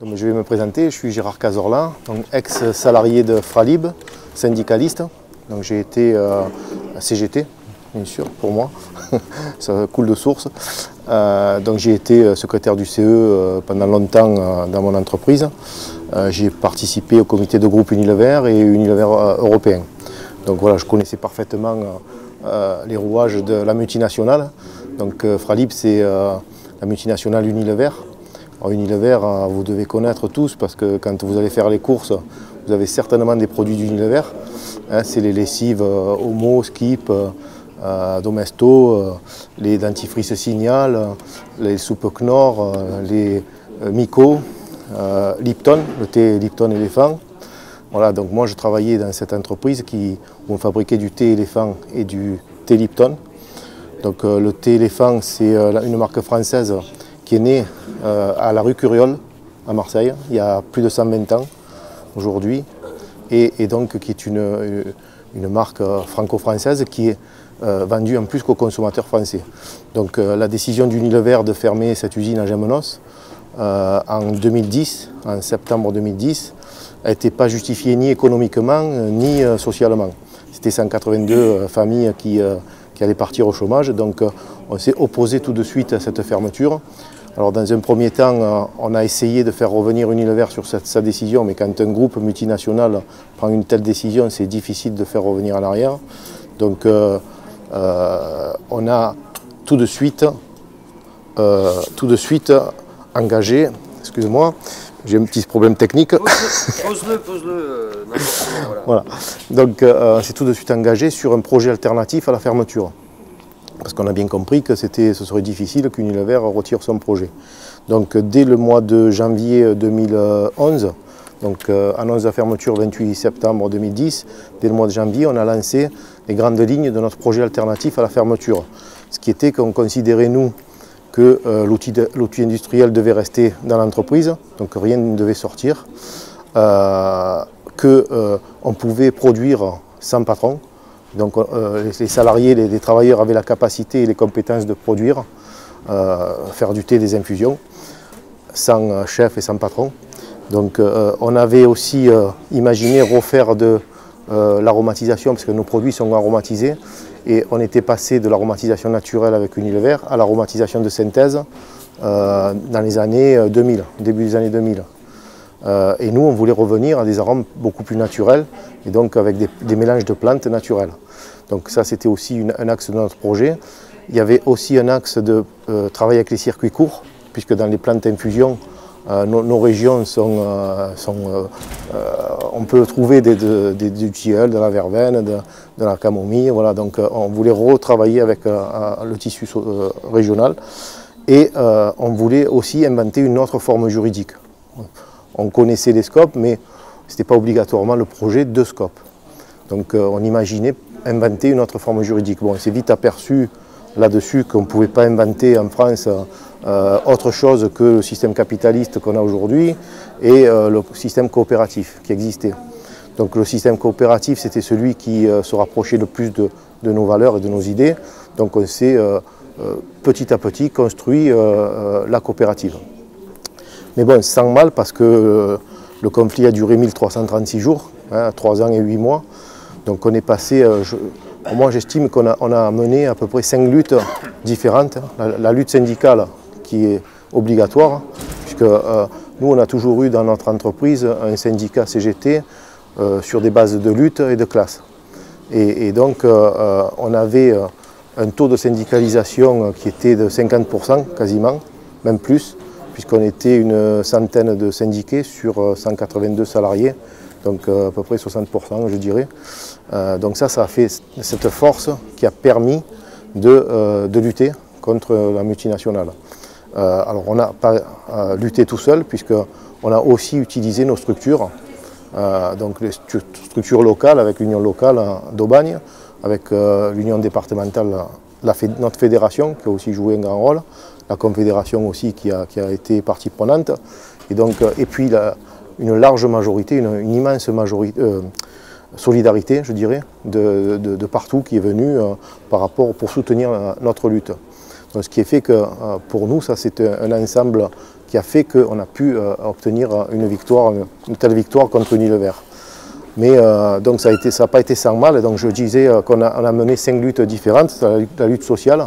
Comme je vais me présenter, je suis Gérard Cazorla, ex-salarié de Fralib, syndicaliste. J'ai été CGT, bien sûr, pour moi, ça coule de source. J'ai été secrétaire du CE pendant longtemps dans mon entreprise. J'ai participé au comité de groupe Unilever et Unilever européen. Donc voilà, je connaissais parfaitement les rouages de la multinationale. Fralib, c'est la multinationale Unilever. Alors, Unilever, vous devez connaître tous parce que quand vous allez faire les courses, vous avez certainement des produits d'Unilever. C'est les lessives Omo, Skip, Domesto, les dentifrices Signal, les soupes Knorr, les Miko, Lipton, le thé Lipton éléphant. Voilà, donc moi je travaillais dans cette entreprise où on fabriquait du thé éléphant et du thé Lipton. Le thé éléphant, c'est une marque française qui est née à la rue Curiole à Marseille, il y a plus de 120 ans aujourd'hui, et donc qui est une marque franco-française qui est vendue en plus qu'aux consommateurs français. La décision d'Unilever de fermer cette usine à Gémenos en 2010, en septembre 2010, n'était pas justifiée ni économiquement ni socialement. C'était 182 familles qui allaient partir au chômage, donc on s'est opposé tout de suite à cette fermeture. Alors dans un premier temps, on a essayé de faire revenir Unilever sur sa décision, mais quand un groupe multinational prend une telle décision, c'est difficile de faire revenir en arrière. Donc on a tout de suite engagé, excusez-moi, j'ai un petit problème technique. Pose-le. Voilà. Donc on s'est tout de suite engagé sur un projet alternatif à la fermeture. Parce qu'on a bien compris que ce serait difficile qu'Unilever retire son projet. Donc dès le mois de janvier 2011, annonce de fermeture 28 septembre 2010, dès le mois de janvier, on a lancé les grandes lignes de notre projet alternatif à la fermeture. Ce qui était qu'on considérait, nous, que l'outil industriel devait rester dans l'entreprise, donc rien ne devait sortir, qu'on pouvait produire sans patron. Donc les salariés, les travailleurs avaient la capacité et les compétences de produire, faire du thé, des infusions, sans chef et sans patron. Donc on avait aussi imaginé refaire de l'aromatisation, parce que nos produits sont aromatisés, et on était passé de l'aromatisation naturelle avec Unilever à l'aromatisation de synthèse dans les années 2000, début des années 2000. Et nous, on voulait revenir à des arômes beaucoup plus naturels, et donc avec des mélanges de plantes naturelles. Donc ça, c'était aussi un axe de notre projet. Il y avait aussi un axe de travail avec les circuits courts, puisque dans les plantes infusion, nos régions on peut trouver du tilleul, de la verveine, de la camomille. Voilà, donc on voulait retravailler avec le tissu régional, et on voulait aussi inventer une autre forme juridique. On connaissait les scopes, mais ce n'était pas obligatoirement le projet de scope. Donc on imaginait inventer une autre forme juridique. Bon, on s'est vite aperçu là-dessus qu'on ne pouvait pas inventer en France autre chose que le système capitaliste qu'on a aujourd'hui et le système coopératif qui existait. Donc le système coopératif, c'était celui qui se rapprochait le plus de nos valeurs et de nos idées. Donc on s'est petit à petit construit la coopérative. Mais bon, sans mal, parce que le conflit a duré 1336 jours, 3 ans et 8 mois. Donc on est passé, moi j'estime qu'on a mené à peu près 5 luttes différentes. La lutte syndicale qui est obligatoire, puisque nous on a toujours eu dans notre entreprise un syndicat CGT sur des bases de lutte et de classe. Et donc on avait un taux de syndicalisation qui était de 50% quasiment, même plus, puisqu'on était une centaine de syndiqués sur 182 salariés, donc à peu près 60% je dirais. Donc ça a fait cette force qui a permis de lutter contre la multinationale. Alors on n'a pas lutté tout seul, puisqu'on a aussi utilisé nos structures, donc les structures locales avec l'union locale d'Aubagne, avec l'union départementale, notre fédération qui a aussi joué un grand rôle, la confédération aussi qui a été partie prenante, et puis une large majorité, une immense majorité, solidarité je dirais, de partout qui est venue pour soutenir notre lutte. Donc, ce qui est fait que pour nous, ça c'est un ensemble qui a fait qu'on a pu obtenir une telle victoire contre Unilever. Mais donc ça n'a pas été sans mal, donc je disais qu'on a mené 5 luttes différentes, la lutte sociale,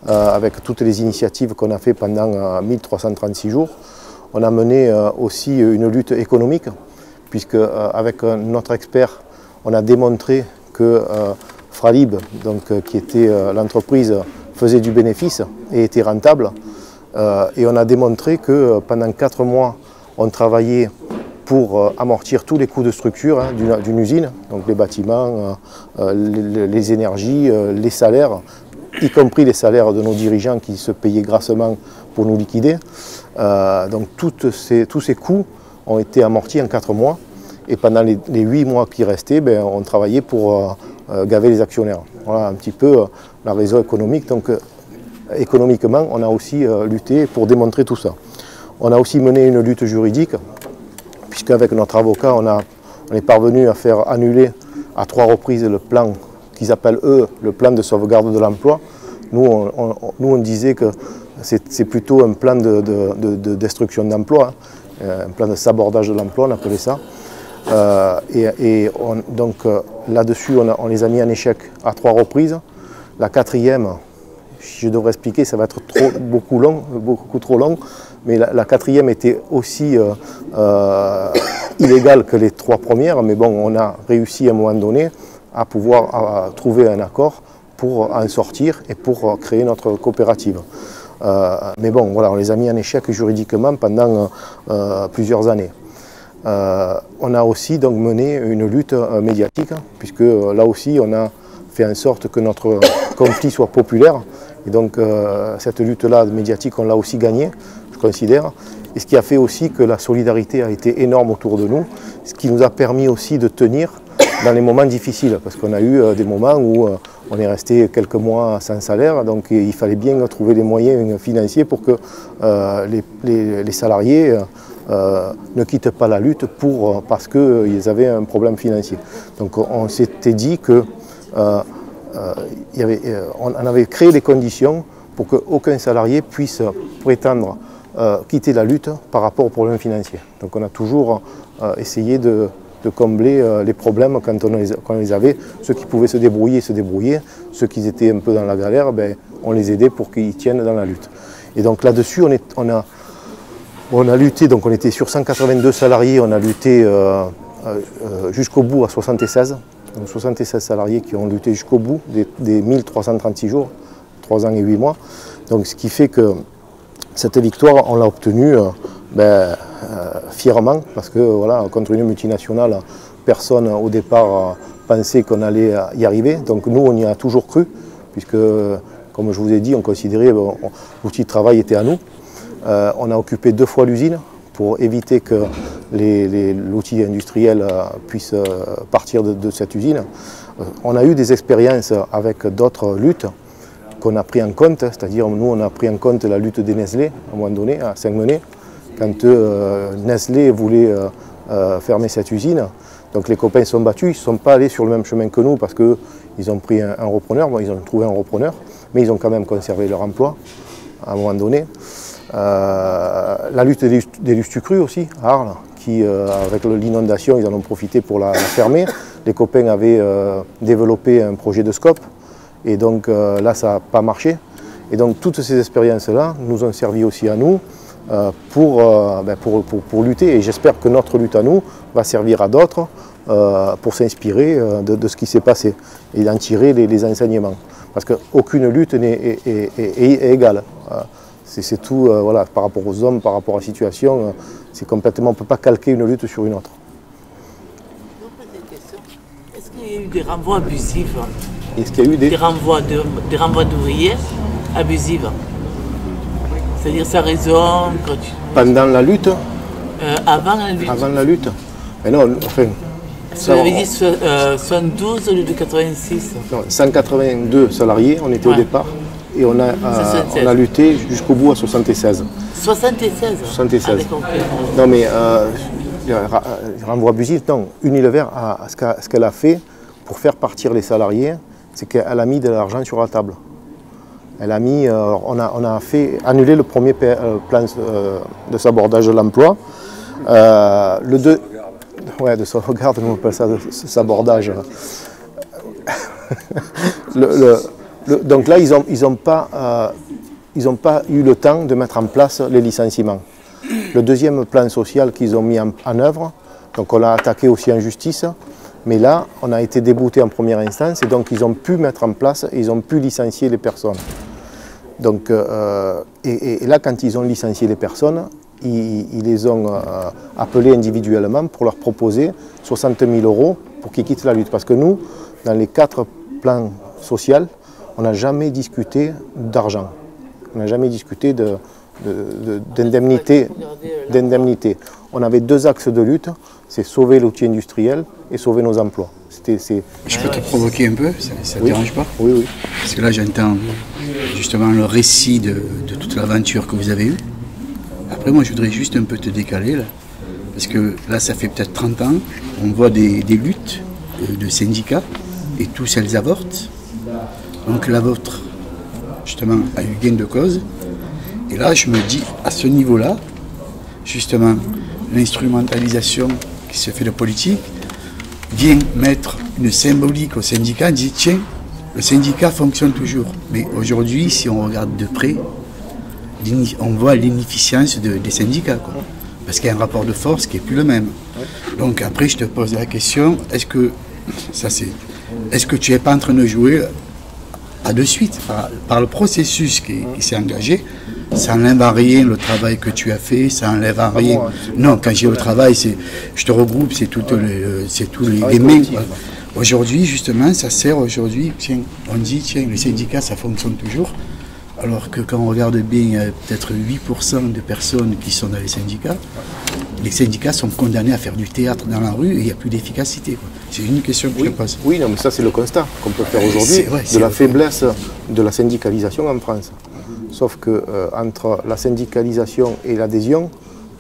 avec toutes les initiatives qu'on a fait pendant 1336 jours. On a mené aussi une lutte économique, puisque avec notre expert, on a démontré que Fralib, donc, qui était l'entreprise, faisait du bénéfice et était rentable. Et on a démontré que pendant 4 mois, on travaillait pour amortir tous les coûts de structure d'une usine, donc les bâtiments, les énergies, les salaires, y compris les salaires de nos dirigeants qui se payaient grassement pour nous liquider. Donc tous ces coûts ont été amortis en 4 mois. Et pendant les 8 mois qui restaient, on travaillait pour gaver les actionnaires. Voilà un petit peu la raison économique. Donc économiquement, on a aussi lutté pour démontrer tout ça. On a aussi mené une lutte juridique, puisqu'avec notre avocat, on est parvenu à faire annuler à 3 reprises le plan qu'ils appellent eux le plan de sauvegarde de l'emploi. Nous, on disait que c'est plutôt un plan de destruction d'emploi, un plan de sabordage de l'emploi, on appelait ça. Donc là-dessus, on les a mis en échec à 3 reprises. La 4e, je devrais expliquer, ça va être beaucoup trop long, mais la 4e était aussi illégale que les 3 premières, mais bon, on a réussi à un moment donné à pouvoir trouver un accord pour en sortir et pour créer notre coopérative. Mais bon, voilà, on les a mis en échec juridiquement pendant plusieurs années. On a aussi donc mené une lutte médiatique, puisque là aussi on a fait en sorte que notre conflit soit populaire. Et donc cette lutte-là médiatique, on l'a aussi gagnée, je considère. Et ce qui a fait aussi que la solidarité a été énorme autour de nous, ce qui nous a permis aussi de tenir dans les moments difficiles, parce qu'on a eu des moments où on est resté quelques mois sans salaire, donc il fallait bien trouver les moyens financiers pour que les salariés ne quittent pas la lutte parce qu'ils avaient un problème financier. Donc on s'était dit que on avait créé les conditions pour qu'aucun salarié puisse prétendre quitter la lutte par rapport aux problèmes financiers. Donc on a toujours essayé de combler les problèmes quand on les avait. Ceux qui pouvaient se débrouiller. Ceux qui étaient un peu dans la galère, on les aidait pour qu'ils tiennent dans la lutte. Et donc là-dessus, on a lutté, donc on était sur 182 salariés, on a lutté jusqu'au bout à 76. Donc 76 salariés qui ont lutté jusqu'au bout des 1336 jours, 3 ans et 8 mois. Donc ce qui fait que cette victoire, on l'a obtenue fièrement, parce que voilà, contre une multinationale, personne au départ pensait qu'on allait y arriver. Donc nous, on y a toujours cru, puisque, comme je vous ai dit, on considérait que l'outil de travail était à nous. On a occupé 2 fois l'usine pour éviter que l'outil industriel puisse partir de cette usine. On a eu des expériences avec d'autres luttes qu'on a pris en compte, c'est-à-dire nous on a pris en compte la lutte des Nestlé à un moment donné, à Saint-Menet, quand Nestlé voulait fermer cette usine. Donc les copains sont battus, ils ne sont pas allés sur le même chemin que nous parce qu'ils ont pris un repreneur, ils ont trouvé un repreneur, mais ils ont quand même conservé leur emploi à un moment donné. La lutte des Lustucru aussi, à Arles, qui avec l'inondation, ils en ont profité pour la fermer. Les copains avaient développé un projet de scope, et donc là ça n'a pas marché. Et donc toutes ces expériences-là nous ont servi aussi à nous pour lutter, et j'espère que notre lutte à nous va servir à d'autres pour s'inspirer de ce qui s'est passé et d'en tirer les enseignements. Parce qu'aucune lutte n'est égale. C'est tout, voilà, par rapport aux hommes, par rapport à la situation, c'est complètement, on ne peut pas calquer une lutte sur une autre. Je vous pose une question. Est-ce qu'il y a eu des renvois abusifs? Est-ce qu'il y a eu des renvois d'ouvriers abusifs? C'est-à-dire sans raison quand Pendant la lutte avant la lutte. Avant la lutte. Mais non, enfin. Vous avez dit 72 au lieu de 86. Non, 182 salariés, on était au départ. Et on a lutté jusqu'au bout à 76. 76 76. Non mais, renvoi abusif, non. Unilever, ce qu'elle a fait pour faire partir les salariés, c'est qu'elle a mis de l'argent sur la table. Elle a mis, on a fait annuler le premier plan de sabordage de l'emploi. Ouais, de sauvegarde, on appelle ça de sabordage. Donc là, ils n'ont pas eu le temps de mettre en place les licenciements. Le deuxième plan social qu'ils ont mis en œuvre, donc on l'a attaqué aussi en justice, mais là, on a été débouté en première instance et donc ils ont pu mettre en place, ils ont pu licencier les personnes. Donc, et là, quand ils ont licencié les personnes, ils les ont appelés individuellement pour leur proposer 60 000 € pour qu'ils quittent la lutte. Parce que nous, dans les 4 plans sociaux, on n'a jamais discuté d'argent. On n'a jamais discuté d'indemnité. On avait 2 axes de lutte, c'est sauver l'outil industriel et sauver nos emplois. Je peux te provoquer un peu, ça ne te dérange pas? Oui, oui. Parce que là, j'entends justement le récit de toute l'aventure que vous avez eue. Après, moi, je voudrais juste un peu te décaler, là. Parce que là, ça fait peut-être 30 ans, on voit des luttes de syndicats, et tous elles avortent. Donc la vôtre, justement, a eu gain de cause. Et là, je me dis, à ce niveau-là, justement, l'instrumentalisation qui se fait de politique vient mettre une symbolique au syndicat, dit tiens, le syndicat fonctionne toujours. Mais aujourd'hui, si on regarde de près, on voit l'inefficience des syndicats, quoi. Parce qu'il y a un rapport de force qui n'est plus le même. Donc après, je te pose la question, est-ce que tu n'es pas en train de jouer à de suite, par le processus qui s'est engagé, ça n'enlève en rien le travail que tu as fait, ça n'enlève en rien. Non, quand j'ai le travail, je te regroupe, c'est tous les mains. Aujourd'hui, justement, ça sert aujourd'hui, tiens, on dit, tiens, le syndicat, ça fonctionne toujours. Alors que quand on regarde bien, il y a peut-être 8% de personnes qui sont dans les syndicats sont condamnés à faire du théâtre dans la rue et il n'y a plus d'efficacité. C'est une question que je te pose. Oui, non, mais ça c'est le constat qu'on peut faire aujourd'hui de la faiblesse de la syndicalisation en France. Sauf que entre la syndicalisation et l'adhésion,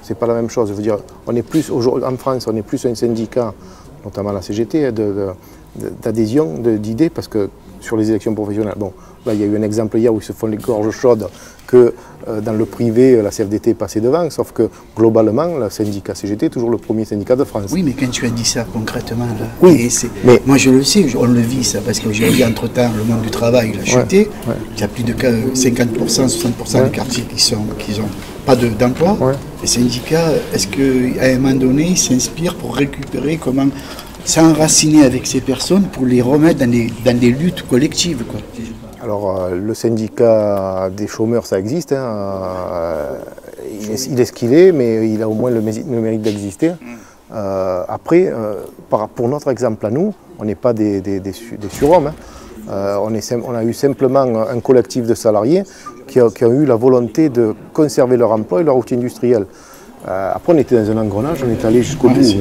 c'est pas la même chose. Je veux dire, on est plus en France, on est plus un syndicat, notamment la CGT, d'adhésion, d'idées, parce que sur les élections professionnelles, bon, là il y a eu un exemple hier où ils se font les gorges chaudes que dans le privé, la CFDT est passée devant, sauf que globalement, le syndicat CGT est toujours le premier syndicat de France. Oui, mais quand tu as dit ça concrètement, là, oui, mais moi je le sais, on le vit ça, parce qu'aujourd'hui, entre-temps, le monde du travail a chuté, il y a plus de 50%, 60% des quartiers qui n'ont pas d'emploi. Les syndicats, est-ce qu'à un moment donné, ils s'inspirent pour récupérer comment s'enraciner avec ces personnes pour les remettre dans des luttes collectives, quoi. Alors, le syndicat des chômeurs, ça existe. Hein. Il est ce qu'il est, mais il a au moins le mérite d'exister. Après, pour notre exemple à nous, on n'est pas des surhommes. Hein. On a eu simplement un collectif de salariés qui ont eu la volonté de conserver leur emploi et leur outil industriel. Après, on était dans un engrenage, on est allé jusqu'au bout.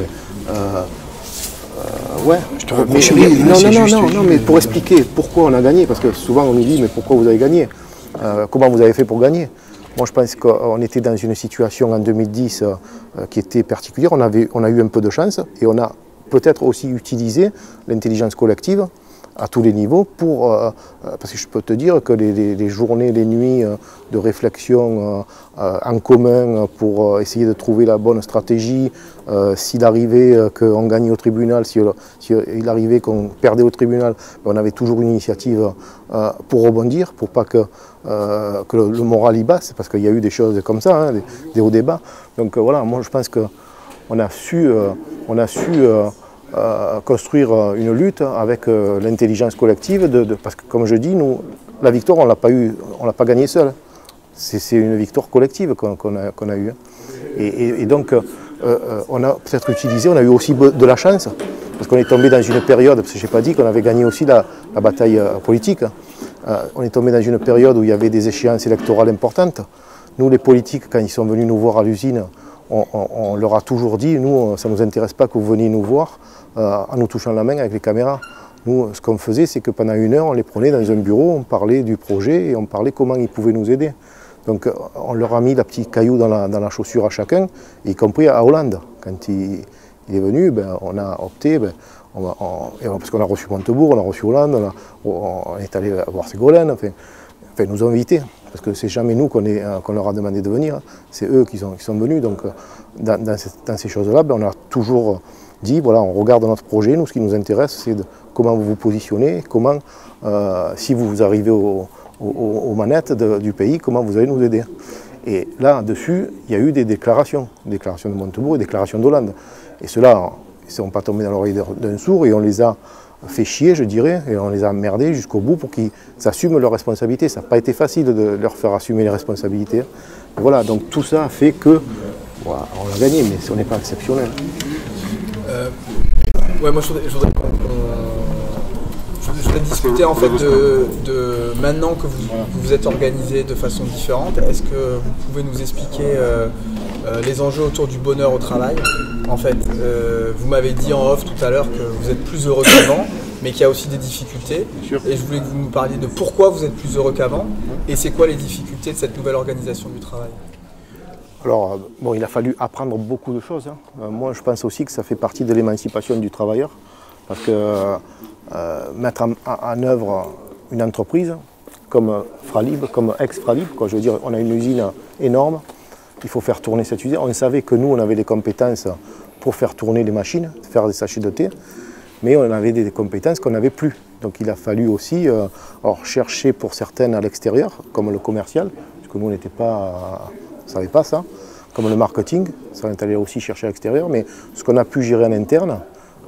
Ouais, je te reproche non, mais pour expliquer pourquoi on a gagné, parce que souvent on nous dit mais pourquoi vous avez gagné, comment vous avez fait pour gagner. Moi je pense qu'on était dans une situation en 2010 qui était particulière, on a eu un peu de chance et on a peut-être aussi utilisé l'intelligence collective à tous les niveaux parce que je peux te dire que les journées, les nuits de réflexion en commun pour essayer de trouver la bonne stratégie, s'il arrivait qu'on gagnait au tribunal, s'il arrivait qu'on perdait au tribunal, on avait toujours une initiative pour rebondir, pour pas que le moral y basse, parce qu'il y a eu des choses comme ça, hein, des hauts débats. Donc voilà, moi je pense qu'on a su construire une lutte avec l'intelligence collective, parce que comme je dis, nous, la victoire, on ne l'a pas gagnée seule. C'est une victoire collective qu'on a eue. Et donc, on a peut-être utilisé, on a eu aussi de la chance, parce qu'on est tombé dans une période, parce que je n'ai pas dit qu'on avait gagné aussi la bataille politique. On est tombé dans une période où il y avait des échéances électorales importantes. Nous, les politiques, quand ils sont venus nous voir à l'usine, on leur a toujours dit, nous, ça ne nous intéresse pas que vous veniez nous voir en nous touchant la main avec les caméras. Nous, ce qu'on faisait, c'est que pendant 1 heure, on les prenait dans un bureau, on parlait du projet et on parlait comment ils pouvaient nous aider. Donc on leur a mis la petite caillou dans la chaussure à chacun, y compris à Hollande. Quand il est venu, on a opté, parce qu'on a reçu Montebourg, on a reçu Hollande, on est allé voir Ségolène. Enfin, enfin, nous ont invités, parce que c'est jamais nous qu'on leur a demandé de venir, hein. C'est eux qui sont venus. Donc dans ces choses-là, ben, on a toujours dit, voilà, on regarde notre projet, nous ce qui nous intéresse c'est comment vous vous positionnez, comment, si vous arrivez aux manettes du pays, comment vous allez nous aider. Et là-dessus, il y a eu des déclarations de Montebourg et des déclarations d'Hollande. Et ceux-là, ils ne sont pas tombés dans l'oreille d'un sourd et on les a fait chier, je dirais, et on les a emmerdés jusqu'au bout pour qu'ils assument leurs responsabilités. Ça n'a pas été facile de leur faire assumer les responsabilités. Et voilà, donc tout ça a fait que, voilà, on l'a gagné, mais on n'est pas exceptionnel. Ouais, moi je voudrais discuter en fait de maintenant que vous vous êtes organisé de façon différente. Est-ce que vous pouvez nous expliquer les enjeux autour du bonheur au travail? En fait, vous m'avez dit en off tout à l'heure que vous êtes plus heureux qu'avant, mais qu'il y a aussi des difficultés. Et je voulais que vous nous parliez de pourquoi vous êtes plus heureux qu'avant et c'est quoi les difficultés de cette nouvelle organisation du travail. Alors, bon, il a fallu apprendre beaucoup de choses, hein. Moi, je pense aussi que ça fait partie de l'émancipation du travailleur, parce que mettre en œuvre une entreprise comme Fralib, comme ex-Fralib, je veux dire, on a une usine énorme, il faut faire tourner cette usine. On savait que nous, on avait les compétences pour faire tourner les machines, faire des sachets de thé, mais on avait des compétences qu'on n'avait plus. Donc il a fallu aussi chercher pour certaines à l'extérieur, comme le commercial, parce que nous, on n'était pas... on ne savait pas ça, comme le marketing, ça on est allé aussi chercher à l'extérieur, mais ce qu'on a pu gérer en interne,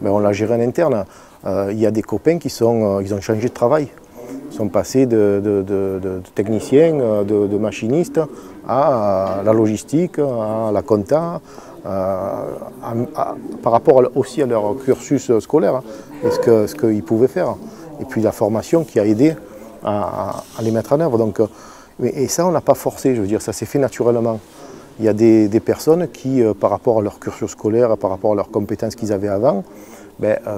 ben on l'a géré en interne. Il y a des copains ils ont changé de travail, ils sont passés de techniciens, de machinistes à la logistique, à la compta, par rapport aussi à leur cursus scolaire, hein, et ce qu'ils pouvaient faire. Et puis la formation qui a aidé à les mettre en œuvre. Donc, et ça, on n'a pas forcé, je veux dire, ça s'est fait naturellement. Il y a des personnes qui, par rapport à leur cursus scolaire, par rapport à leurs compétences qu'ils avaient avant,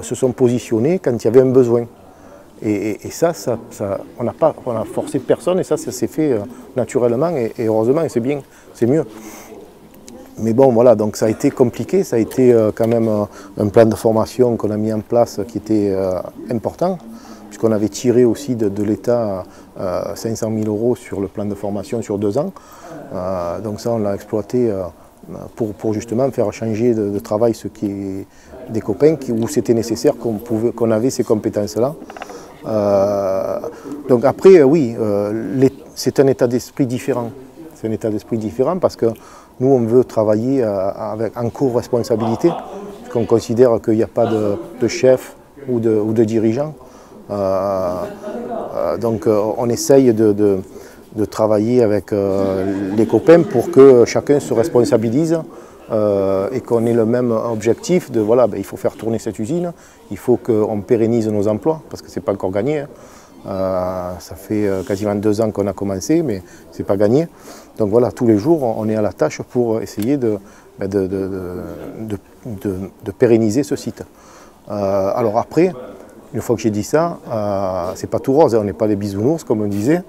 se sont positionnées quand il y avait un besoin. Et ça, on n'a forcé personne et ça s'est fait naturellement et heureusement, et c'est bien, c'est mieux. Mais bon, voilà, donc ça a été compliqué, ça a été quand même un plan de formation qu'on a mis en place qui était important, puisqu'on avait tiré aussi de l'État 500 000 € sur le plan de formation sur 2 ans. Donc ça, on l'a exploité pour justement faire changer de travail des copains où c'était nécessaire qu'on avait ces compétences-là. Donc après, oui, c'est un état d'esprit différent. C'est un état d'esprit différent parce que nous, on veut travailler en co-responsabilité, parce qu'on considère qu'il n'y a pas de chef ou de dirigeant. Donc on essaye de travailler avec les copains pour que chacun se responsabilise et qu'on ait le même objectif de voilà, il faut faire tourner cette usine, il faut qu'on pérennise nos emplois, parce que ce n'est pas encore gagné. Ça fait quasiment 2 ans qu'on a commencé, mais ce n'est pas gagné. Donc voilà, tous les jours, on est à la tâche pour essayer de pérenniser ce site. Alors après, une fois que j'ai dit ça, c'est pas tout rose, on n'est pas des bisounours comme on disait.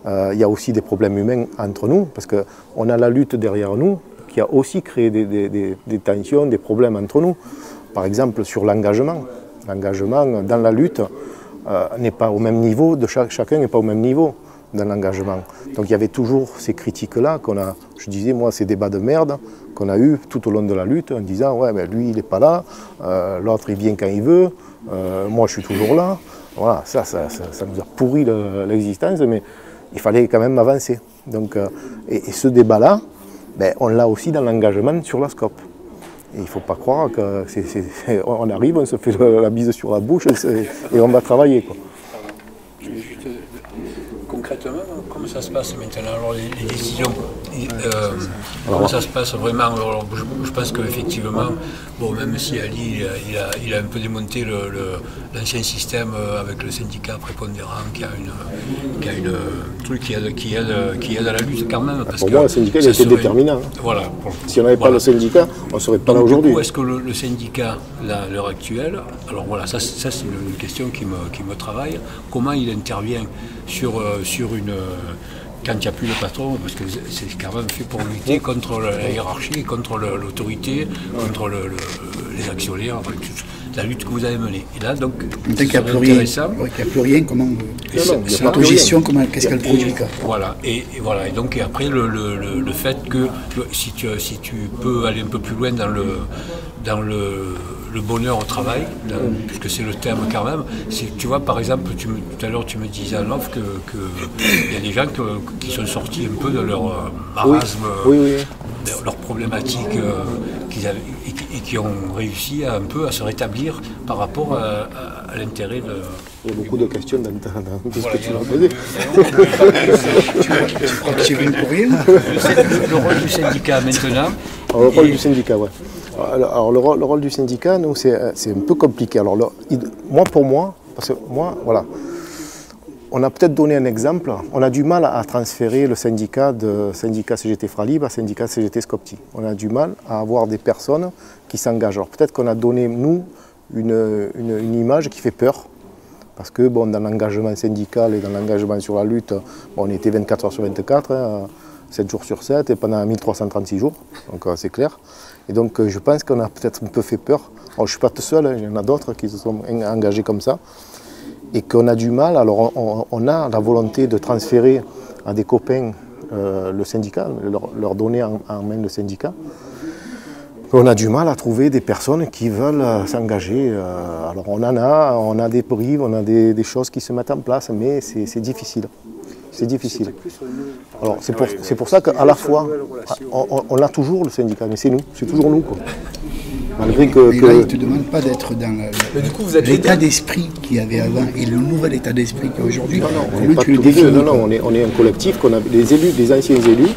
Il y a aussi des problèmes humains entre nous, parce qu'on a la lutte derrière nous qui a aussi créé des tensions, des problèmes entre nous. Par exemple sur l'engagement. L'engagement dans la lutte n'est pas au même niveau, chacun n'est pas au même niveau dans l'engagement. Donc il y avait toujours ces critiques-là je disais moi ces débats de merde qu'on a eu tout au long de la lutte en disant ouais mais lui il n'est pas là, l'autre il vient quand il veut, moi je suis toujours là. Voilà, ça nous a pourri l'existence, mais il fallait quand même avancer. Donc, et ce débat-là, on l'a aussi dans l'engagement sur la SCOP. Et il ne faut pas croire qu'on arrive, on se fait la bise sur la bouche et on va travailler, quoi. Concrètement, comment ça se passe maintenant? Alors, les décisions, comment ça se passe vraiment? Alors, je pense qu'effectivement, bon, même si Ali il a un peu démonté l'ancien système avec le syndicat prépondérant qui a un truc qui aide à la lutte quand même. Parce pour moi, le syndicat il a été déterminant. Voilà, si on n'avait pas le syndicat, on ne serait pas là aujourd'hui. Est-ce que le syndicat, à l'heure actuelle, alors voilà, ça c'est une question qui me travaille, comment il intervient sur une... quand il n'y a plus le patron, parce que c'est quand même fait pour lutter contre la hiérarchie, contre l'autorité, contre les actionnaires, la lutte que vous avez menée. Et là, donc, il n'y a plus rien, comment cette gestion, qu'est-ce qu'elle produit quoi. Voilà, et voilà. Et donc, et après, le fait que si tu peux aller un peu plus loin dans le bonheur au travail, puisque c'est le terme quand même, si tu vois, par exemple, tout à l'heure tu me disais en off qu'il y a des gens qui sont sortis un peu de leur marasme, leur problématique qu'ils avaient, et qui ont réussi un peu à se rétablir par rapport à l'intérêt de... Il y a beaucoup de questions dans tout ce que tu leur posais. Tu crois que c'est venu pour rien? Le rôle du syndicat maintenant. Alors, le rôle du syndicat, ouais. Alors le rôle du syndicat, nous, c'est un peu compliqué. Alors pour moi, parce que moi, voilà, on a peut-être donné un exemple, on a du mal à transférer le syndicat de syndicat CGT Fralib à syndicat CGT Scopti. On a du mal à avoir des personnes qui s'engagent. Alors peut-être qu'on a donné, nous, une image qui fait peur. Parce que bon, dans l'engagement syndical et dans l'engagement sur la lutte, bon, on était 24 heures sur 24, 7 jours sur 7 et pendant 1336 jours, donc c'est clair. Et donc je pense qu'on a peut-être un peu fait peur. Alors, je ne suis pas tout seul, il y en a d'autres qui se sont engagés comme ça. Et qu'on a du mal, alors on a la volonté de transférer à des copains le syndicat, leur donner en main le syndicat. On a du mal à trouver des personnes qui veulent s'engager. Alors on a des brives, on a des choses qui se mettent en place, mais c'est difficile. C'est difficile. Alors c'est pour ça qu'à la fois, on a toujours le syndicat, mais c'est nous, c'est toujours nous, quoi. Malgré que là, il ne te demande pas d'être dans l'état d'esprit qu'il y avait avant et le nouvel état d'esprit qu'il y a aujourd'hui. Non, on est un collectif, les élus, les anciens élus,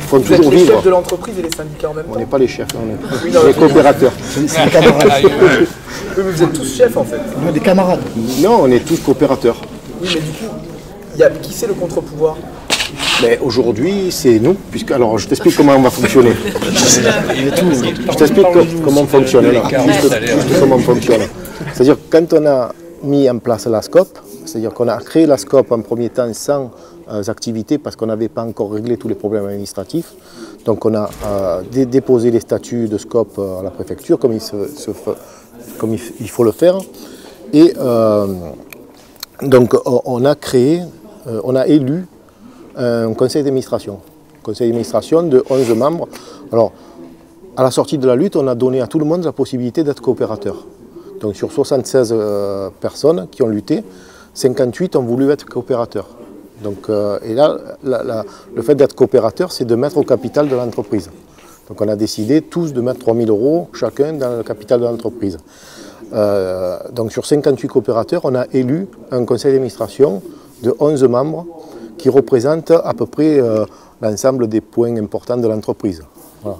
font toujours vivre. Vous êtes les chefs de l'entreprise et les syndicats en même temps? On n'est pas les chefs, on est les coopérateurs. C'est des camarades. Mais vous êtes tous chefs en fait. On est des camarades. Non, on est tous coopérateurs. Oui, mais du coup, qui c'est le contre-pouvoir? Mais aujourd'hui, c'est nous, puisque alors je t'explique comment on va fonctionner. Je t'explique comment on fonctionne là. Juste comment on fonctionne. C'est-à-dire quand on a mis en place la SCOP, c'est-à-dire qu'on a créé la SCOP en premier temps sans activités parce qu'on n'avait pas encore réglé tous les problèmes administratifs. Donc on a déposé les statuts de SCOP à la préfecture comme il faut le faire. Et donc on a élu un conseil d'administration. Conseil d'administration de 11 membres. Alors, à la sortie de la lutte, on a donné à tout le monde la possibilité d'être coopérateur. Donc sur 76 personnes qui ont lutté, 58 ont voulu être coopérateurs. Donc, et là, le fait d'être coopérateur, c'est de mettre au capital de l'entreprise. Donc on a décidé tous de mettre 3 000 € chacun dans le capital de l'entreprise. Donc sur 58 coopérateurs, on a élu un conseil d'administration de 11 membres qui représente à peu près l'ensemble des points importants de l'entreprise. Voilà.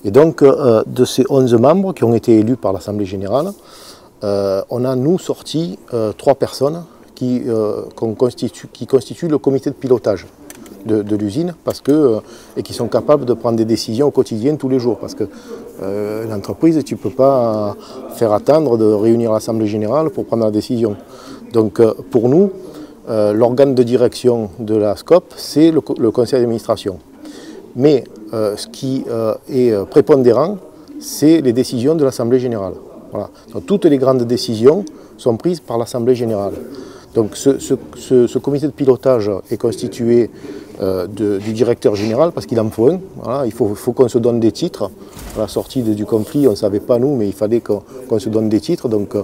Et donc, de ces 11 membres qui ont été élus par l'Assemblée générale, on a, nous, sorti 3 personnes qui constituent le comité de pilotage de l'usine et qui sont capables de prendre des décisions au quotidien tous les jours. Parce que l'entreprise, tu ne peux pas faire attendre de réunir l'Assemblée générale pour prendre la décision. Donc, pour nous, l'organe de direction de la SCOP, c'est le conseil d'administration. Mais ce qui est prépondérant, c'est les décisions de l'Assemblée générale. Voilà. Donc, toutes les grandes décisions sont prises par l'Assemblée générale. Donc ce comité de pilotage est constitué du directeur général, parce qu'il en faut un. Voilà. Il faut qu'on se donne des titres. À la sortie du conflit, on ne savait pas nous, mais il fallait qu'on se donne des titres. Donc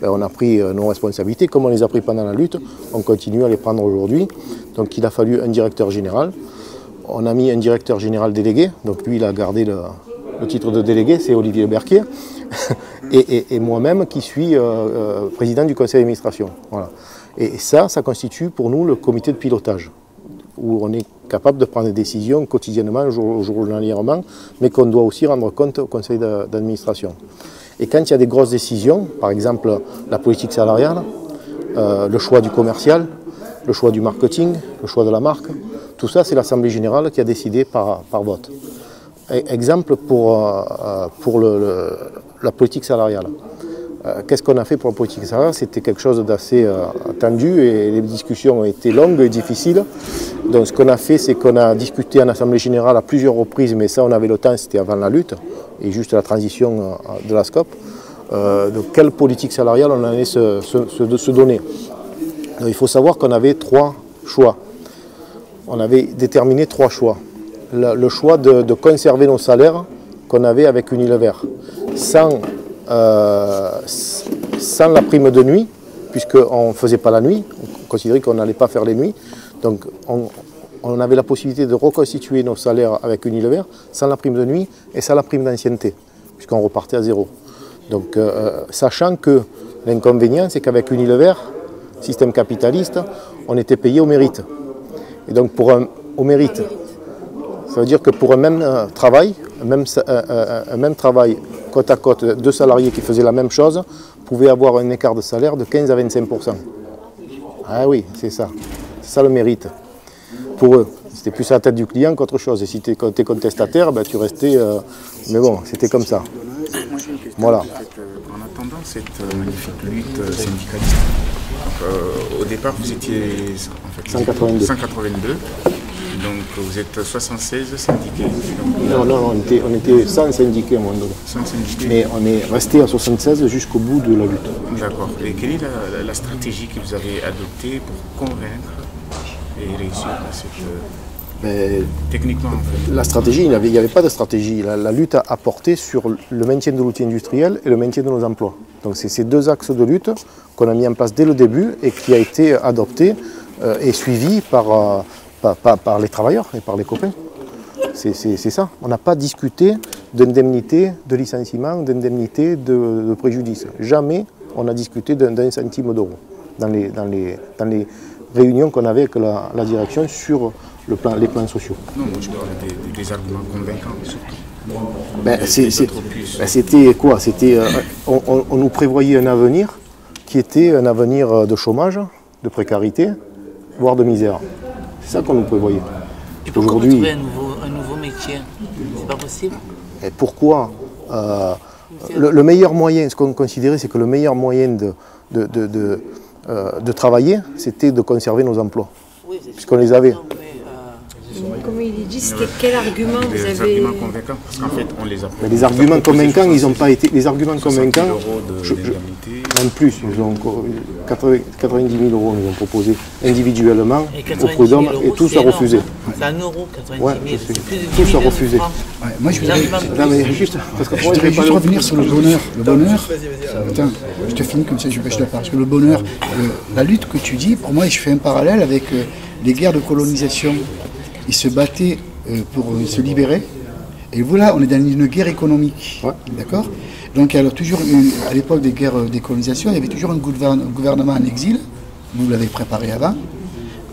on a pris nos responsabilités. Comme on les a pris pendant la lutte, on continue à les prendre aujourd'hui. Donc il a fallu un directeur général. On a mis un directeur général délégué. Donc lui, il a gardé le titre de délégué, c'est Olivier Berquier. et moi-même qui suis président du conseil d'administration. Voilà. Et ça constitue pour nous le comité de pilotage, où on est capable de prendre des décisions quotidiennement, journalièrement, mais qu'on doit aussi rendre compte au conseil d'administration. Et quand il y a des grosses décisions, par exemple la politique salariale, le choix du commercial, le choix du marketing, le choix de la marque, tout ça c'est l'Assemblée générale qui a décidé par vote. Exemple pour la politique salariale. Qu'est-ce qu'on a fait pour la politique salariale? C'était quelque chose d'assez attendu et les discussions ont été longues et difficiles. Donc ce qu'on a fait, c'est qu'on a discuté en Assemblée Générale à plusieurs reprises, mais ça on avait le temps, c'était avant la lutte et juste la transition de la SCOP. De quelle politique salariale on allait se donner. Donc, il faut savoir qu'on avait 3 choix. On avait déterminé 3 choix. Le choix de conserver nos salaires qu'on avait avec Unilever, sans la prime de nuit, puisqu'on ne faisait pas la nuit, on considérait qu'on n'allait pas faire les nuits. Donc on avait la possibilité de reconstituer nos salaires avec Unilever sans la prime de nuit et sans la prime d'ancienneté, puisqu'on repartait à 0. Donc sachant que l'inconvénient, c'est qu'avec Unilever, système capitaliste, on était payé au mérite. Et donc au mérite, ça veut dire que pour un même travail, un même travail côte à côte, 2 salariés qui faisaient la même chose, pouvaient avoir un écart de salaire de 15 à 25%. Ah oui, c'est ça. C'est ça le mérite. Pour eux, c'était plus à la tête du client qu'autre chose. Et si tu étais contestataire, ben, tu restais... mais bon, c'était comme ça. Moi j'ai une question. Voilà. En fait, en attendant cette magnifique lutte syndicaliste, au départ vous étiez en fait, 182. Donc vous êtes 76 syndiqués. Non, on était 100 syndiqués à un moment donné. 100 syndiqués. Mais on est resté à 76 jusqu'au bout de la lutte. D'accord. Et quelle est la stratégie que vous avez adoptée pour convaincre et réussir cette... techniquement en fait. La stratégie, il n'y avait pas de stratégie. La lutte a porté sur le maintien de l'outil industriel et le maintien de nos emplois. Donc c'est ces 2 axes de lutte qu'on a mis en place dès le début et qui a été adopté et suivi par les travailleurs et par les copains. C'est ça. On n'a pas discuté d'indemnité de licenciement, d'indemnité de préjudice. Jamais on a discuté d'un centime d'euro dans les réunions qu'on avait avec la direction sur les plans sociaux. Non, moi je parle des arguments convaincants surtout. C'était quoi? On nous prévoyait un avenir qui était un avenir de chômage, de précarité, voire de misère. C'est ça qu'on nous prévoyait. Et pourquoi vous trouvez un nouveau métier? C'est pas possible? Et pourquoi le meilleur moyen, ce qu'on considérait, c'est que le meilleur moyen de travailler, c'était de conserver nos emplois. Oui, puisqu'on les avait. Comme il dit, c'était quel argument vous avez... Des arguments convaincants, parce qu'en fait, on les a... Mais les arguments convaincants, ils n'ont pas été... Les arguments convaincants, même plus, ils ont 90 000 euros, ils ont proposé individuellement au prud'homme et tous ont refusé. C'est 1 euro, 90 000, tous ont refusé. Moi, je voudrais juste revenir sur le bonheur. Le bonheur, attends, je te finis comme ça, je la parle. Parce que le bonheur, la lutte que tu dis, pour moi, je fais un parallèle avec les guerres de colonisation. Ils se battaient pour se libérer. Et voilà, on est dans une guerre économique. Ouais. D'accord? Donc, alors, toujours, à l'époque des guerres de colonisation, il y avait toujours un gouvernement en exil. Vous l'avez préparé avant.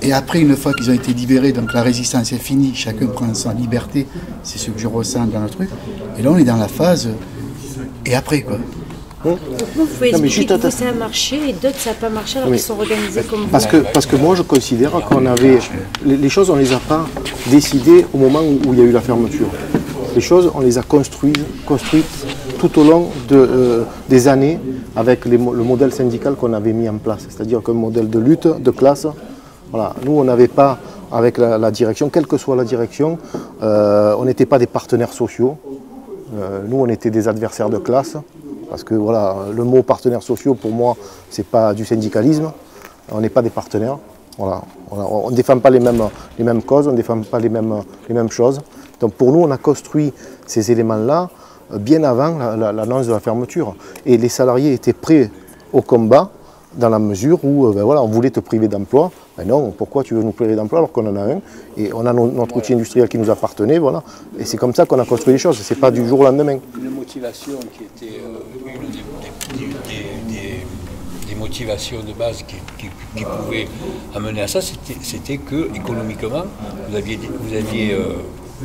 Et après, une fois qu'ils ont été libérés, donc la résistance est finie, chacun prend sa liberté. C'est ce que je ressens dans le truc. Et là, on est dans la phase. Et après, quoi. Vous pouvez expliquer que ça a marché et d'autres ça n'a pas marché alors qu'ils sont organisés comme vous. Parce que moi je considère qu'on avait... Les choses on ne les a pas décidées au moment où il y a eu la fermeture. Les choses on les a construites tout au long des années avec le modèle syndical qu'on avait mis en place. C'est-à-dire qu'un modèle de lutte, de classe. Voilà. Nous on n'avait pas, avec la direction, quelle que soit la direction, on n'était pas des partenaires sociaux. Nous on était des adversaires de classe. Parce que voilà, le mot partenaires sociaux, pour moi, ce n'est pas du syndicalisme. On n'est pas des partenaires. Voilà. On ne défend pas les mêmes causes, on ne défend pas les mêmes choses. Donc pour nous, on a construit ces éléments-là bien avant l'annonce de la fermeture. Et les salariés étaient prêts au combat dans la mesure où voilà, on voulait te priver d'emploi. Ben non, pourquoi tu veux nous priver d'emploi alors qu'on en a un? Et on a notre outil industriel qui nous appartenait. Voilà. Et c'est comme ça qu'on a construit les choses. Ce n'est pas du jour au lendemain. Une motivation qui était des motivations de base qui pouvaient amener à ça, c'était que économiquement, vous aviez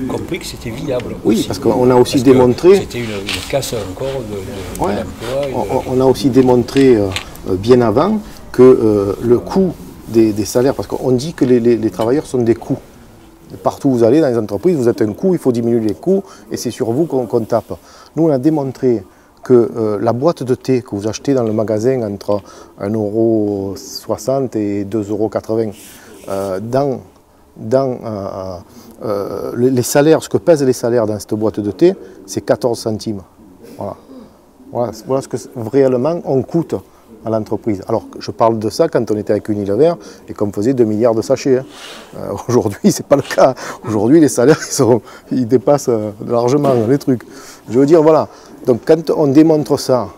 compris que c'était viable. Oui, aussi. Parce qu'on a aussi démontré... C'était une casse encore de l'emploi. On a aussi démontré bien avant que le coût des salaires, parce qu'on dit que les travailleurs sont des coûts. Partout où vous allez dans les entreprises, vous êtes un coût, il faut diminuer les coûts et c'est sur vous qu'on tape. Nous, on a démontré que la boîte de thé que vous achetez dans le magasin entre 1,60 € et 2,80 €, dans les salaires, ce que pèsent les salaires dans cette boîte de thé, c'est 14 centimes. Voilà ce que réellement on coûte à l'entreprise. Alors je parle de ça quand on était avec Unilever et qu'on faisait 2 milliards de sachets. Aujourd'hui, ce n'est pas le cas. Aujourd'hui, les salaires, ils dépassent largement les trucs. Je veux dire, voilà. Donc quand on démontre ça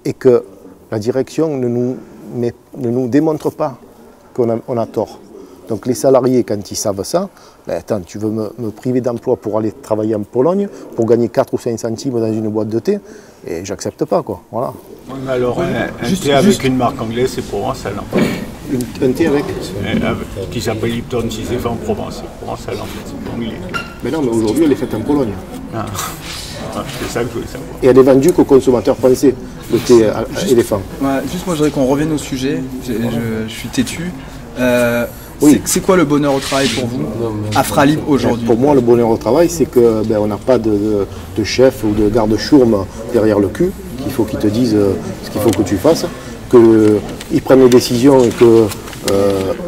et que la direction ne nous démontre pas qu'on a tort. Donc les salariés, quand ils savent ça, ben, attends, tu veux me priver d'emploi pour aller travailler en Pologne, pour gagner 4 ou 5 centimes dans une boîte de thé, et j'accepte pas, quoi. Voilà. Oui, mais alors, un thé avec une marque anglaise, c'est provençal. Un thé avec qui s'appelle Lipton, si c'est fait en Provence, c'est provençal en fait, c'est anglais. Mais non, mais aujourd'hui, elle est faite en Pologne. Ah. C'est ça que je voulais savoir. Et elle est vendue qu'aux consommateurs français, le thé éléphant. Ouais, juste moi, je voudrais qu'on revienne au sujet. Je suis têtu. Oui. C'est quoi le bonheur au travail pour vous, à Fralib aujourd'hui? Pour moi, le bonheur au travail, c'est qu'on n'a pas de chef ou de garde-chourme derrière le cul, qu'il faut qu'ils te disent ce qu'il faut que tu fasses, qu'ils prennent les décisions et que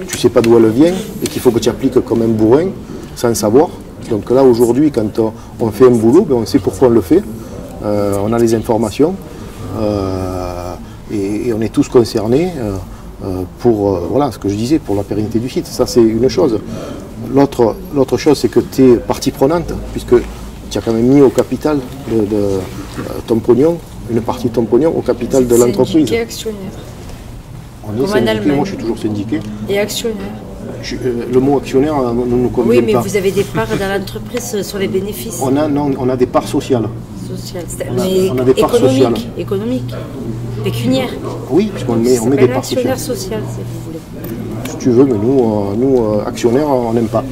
tu ne sais pas d'où elles viennent, et qu'il faut que tu appliques comme un bourrin, sans savoir. Donc là, aujourd'hui, quand on fait un boulot, ben, on sait pourquoi on le fait, on a les informations, et on est tous concernés. Pour voilà ce que je disais, pour la pérennité du site. Ça, c'est une chose. L'autre chose, c'est que tu es partie prenante, puisque tu as quand même mis au capital de ton pognon, une partie de ton pognon au capital de l'entreprise. Syndiqué actionnaire. On est syndiqué, moi je suis toujours syndiqué. Et actionnaire. Le mot actionnaire ne nous convient pas. Oui, mais vous avez des parts dans l'entreprise sur les bénéfices. On a des parts sociales. On a des parts sociales. Économiques, pécuniaires. Oui, puisqu'on met des parts sociales. Actionnaire social, si vous voulez. Si tu veux, mais nous actionnaires, on n'aime pas.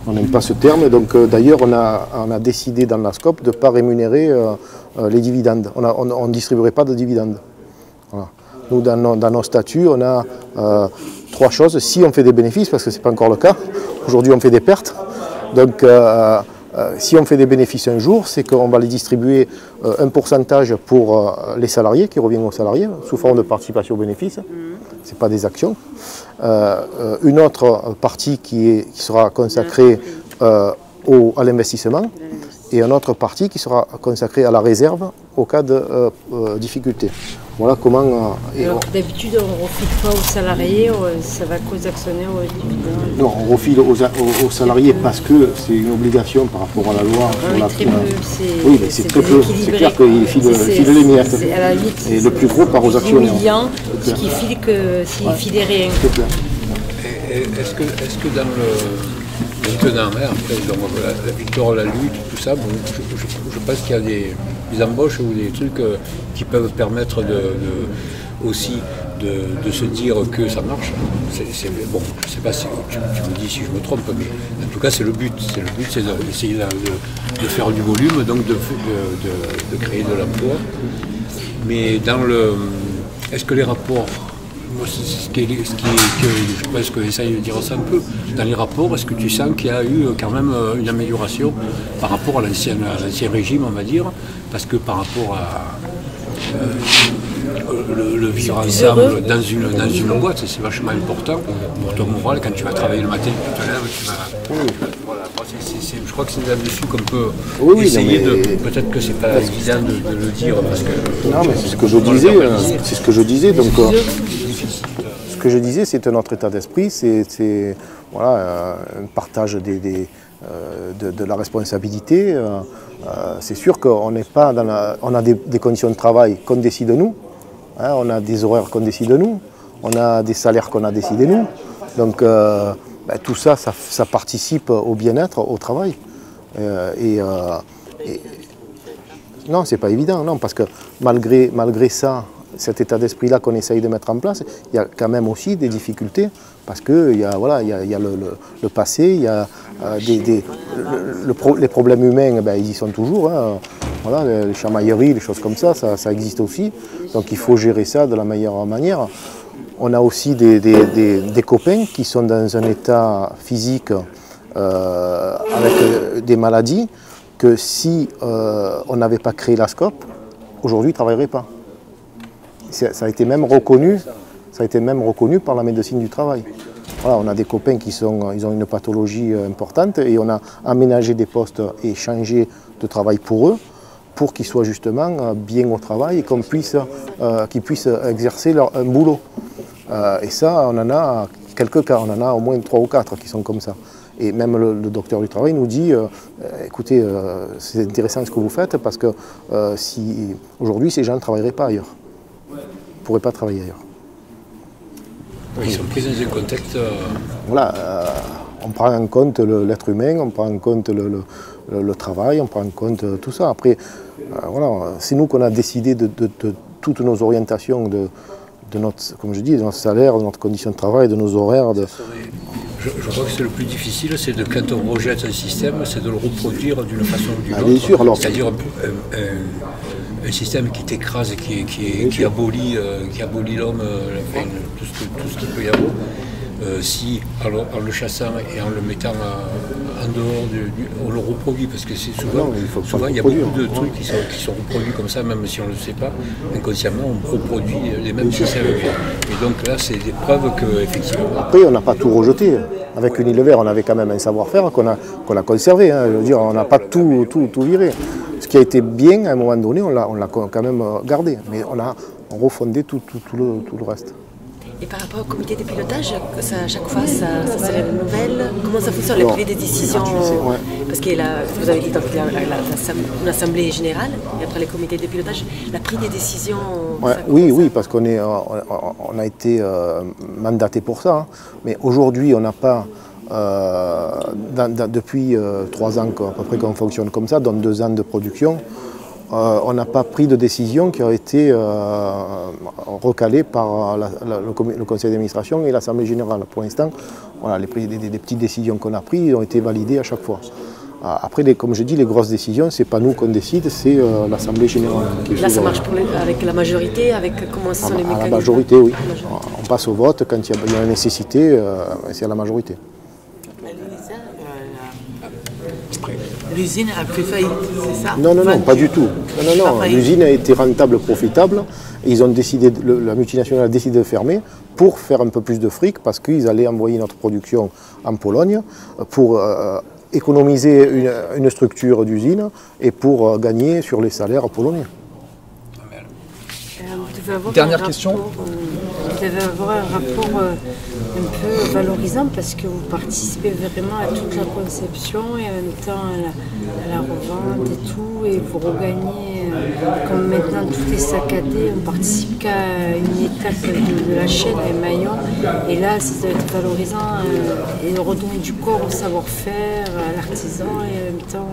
On n'aime pas ce terme. Donc d'ailleurs, on a décidé dans la SCOP de ne pas rémunérer les dividendes. On ne distribuerait pas de dividendes. Voilà. Nous, dans nos statuts, on a 3 choses. Si on fait des bénéfices, parce que ce n'est pas encore le cas, aujourd'hui on fait des pertes. Donc si on fait des bénéfices un jour, c'est qu'on va les distribuer un pourcentage pour les salariés, qui revient aux salariés, sous forme de participation aux bénéfices. Ce n'est pas des actions. Une autre partie qui sera consacrée à l'investissement, et une autre partie qui sera consacrée à la réserve au cas de difficultés. Voilà comment... Alors d'habitude, on ne refile pas aux salariés, ça va qu'aux actionnaires ou aux dividendes. Non, on refile aux salariés parce que c'est une obligation par rapport à la loi. Oui, mais c'est très peu. C'est clair qu'ils filent les miettes. Et le plus gros part aux actionnaires. C'est humiliant s'ils filaient rien. Est-ce que dans le... Maintenant, après, la victoire, la lutte, tout ça, bon, je pense qu'il y a des embauches ou des trucs qui peuvent permettre aussi de se dire que ça marche. Bon, je ne sais pas si tu me dis si je me trompe, mais en tout cas c'est le but. C'est d'essayer de faire du volume, donc de créer de l'emploi. Mais est-ce que les rapports, moi, ce que je pense que j'essaye de dire ça un peu, dans les rapports, est-ce que tu sens qu'il y a eu quand même une amélioration par rapport à l'ancien régime, on va dire, parce que par rapport à le vivre ensemble dans une boîte, c'est vachement important pour ton moral quand tu vas travailler le matin, tu te lèves, voilà, je crois que c'est là-dessus qu'on peut essayer de... Peut-être que c'est pas évident de le dire parce que... Non, mais c'est ce que je disais, donc... Ce que je disais, c'est notre état d'esprit, c'est voilà, un partage de la responsabilité. C'est sûr qu'on n'est pas dans on a des conditions de travail qu'on décide nous, hein, on a des horaires qu'on décide nous, on a des salaires qu'on a décidé nous. Donc tout ça, ça participe au bien-être, au travail. Non, c'est pas évident, non, parce que malgré ça, cet état d'esprit-là qu'on essaye de mettre en place, il y a quand même aussi des difficultés, parce qu'il y a, voilà, il y a le passé, il y a les problèmes humains, ben, ils y sont toujours. Hein. Voilà, les chamailleries, les choses comme ça existe aussi. Donc il faut gérer ça de la meilleure manière. On a aussi des copains qui sont dans un état physique avec des maladies que si on n'avait pas créé la SCOP, aujourd'hui ne travailleraient pas. Ça a été même reconnu par la médecine du travail. Voilà, on a des copains ils ont une pathologie importante et on a aménagé des postes et changé de travail pour eux, pour qu'ils soient justement bien au travail et qu'ils puissent exercer un boulot. Et ça, on en a quelques cas, on en a au moins 3 ou 4 qui sont comme ça. Et même le docteur du travail nous dit, écoutez, c'est intéressant ce que vous faites parce que si aujourd'hui ces gens ne travailleraient pas ailleurs, ne pourraient pas travailler ailleurs. Ils sont pris dans un contexte... Voilà, on prend en compte l'être humain, on prend en compte le travail, on prend en compte tout ça. Après, voilà, c'est nous qu'on a décidé de toutes nos orientations, de notre, comme je dis, de notre salaire, de notre condition de travail, de nos horaires. Je crois que c'est le plus difficile, c'est quand on rejette un système, c'est de le reproduire d'une façon ou d'une autre. Bien sûr, alors... C'est-à-dire un système qui t'écrase et qui abolit l'homme, tout ce qu'il peut y avoir. Si, alors, en le chassant et en le mettant en dehors, on le reproduit, parce que c'est souvent, il y a beaucoup de trucs qui sont reproduits comme ça, même si on ne le sait pas, inconsciemment, on reproduit les mêmes systèmes. Et donc là, c'est des preuves qu'effectivement... Après, on n'a pas tout rejeté. Avec Unilever, on avait quand même un savoir-faire qu'on a conservé. Hein. Je veux dire, on n'a pas tout viré. Ce qui a été bien, à un moment donné, on l'a quand même gardé. Mais on a refondé tout le reste. Et par rapport au comité de pilotage, à chaque fois, ça se renouvelle. Comment ça fonctionne, la prise des décisions? Parce que là, vous avez dit qu'il y a une assemblée générale, et après les comités de pilotage, la prise des décisions... Oui, parce qu'on a été mandaté pour ça. Hein. Mais aujourd'hui, on n'a pas... depuis 3 ans à peu près qu'on fonctionne comme ça, dans 2 ans de production, on n'a pas pris de décision qui a été recalée par le conseil d'administration et l'assemblée générale. Pour l'instant, voilà, les petites décisions qu'on a prises ont été validées à chaque fois. Après, comme je dis, les grosses décisions, ce n'est pas nous qu'on décide, c'est l'assemblée générale. Là, ça marche avec la majorité, avec comment sont les mécanismes? La majorité, oui. On passe au vote quand il y a la nécessité, c'est à la majorité. L'usine a fait faillite, c'est ça? Non, pas du tout. Non. L'usine a été rentable, profitable. Et ils ont décidé, la multinationale a décidé de fermer pour faire un peu plus de fric parce qu'ils allaient envoyer notre production en Pologne pour économiser une structure d'usine et pour gagner sur les salaires polonais. Dernière question. Vous devez avoir un rapport un peu valorisant parce que vous participez vraiment à toute la conception et en même temps à la revente et tout, et vous regagnez, comme maintenant tout est saccadé, on participe qu'à une étape de la chaîne, les maillons, et là ça doit être valorisant et redonner du corps au savoir-faire, à l'artisan, et en même temps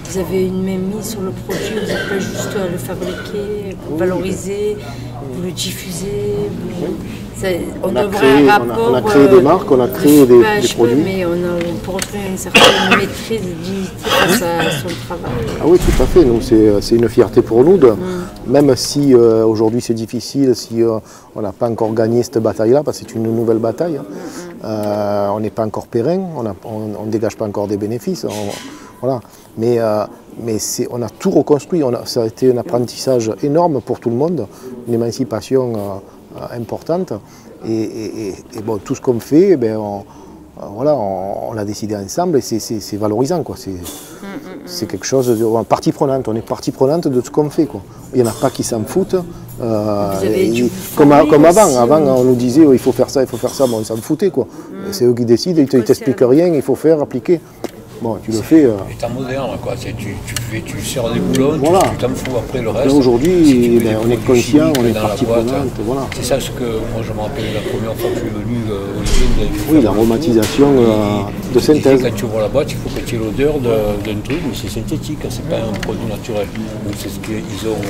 vous avez une mainmise sur le produit, vous n'êtes pas juste à le fabriquer, vous le valoriser, vous le diffuser. On a créé des marques, on a créé des produits. Mais on peut retrouver une certaine maîtrise et dignité face à son travail. Ah oui, tout à fait. C'est une fierté pour nous, même si aujourd'hui c'est difficile, si on n'a pas encore gagné cette bataille-là, parce que c'est une nouvelle bataille. On n'est pas encore périn, on ne dégage pas encore des bénéfices. Voilà. Mais on a tout reconstruit, ça a été un apprentissage énorme pour tout le monde, une émancipation importante. Et bon, tout ce qu'on fait, on l'a décidé ensemble et c'est valorisant. C'est quelque chose de partie prenante, on est partie prenante de ce qu'on fait. Quoi. Il n'y en a pas qui s'en foutent. Comme avant, on nous disait il faut faire ça, bon, on s'en foutait. C'est eux qui décident, ils ne t'expliquent rien, il faut faire, appliquer. Bon, tu le fais. C'est moderne, quoi. Tu sors des boulons, voilà. Tu t'en fous après le reste. Aujourd'hui, on est conscient, on est partie prenante. Voilà. C'est ça ce que moi je me rappelle la première fois que je suis venu au usine. Oui, l'aromatisation de synthèse. Quand tu ouvres la boîte, il faut que tu aies l'odeur d'un truc, mais c'est synthétique, c'est pas un produit naturel. Donc c'est ce qu'ils ont.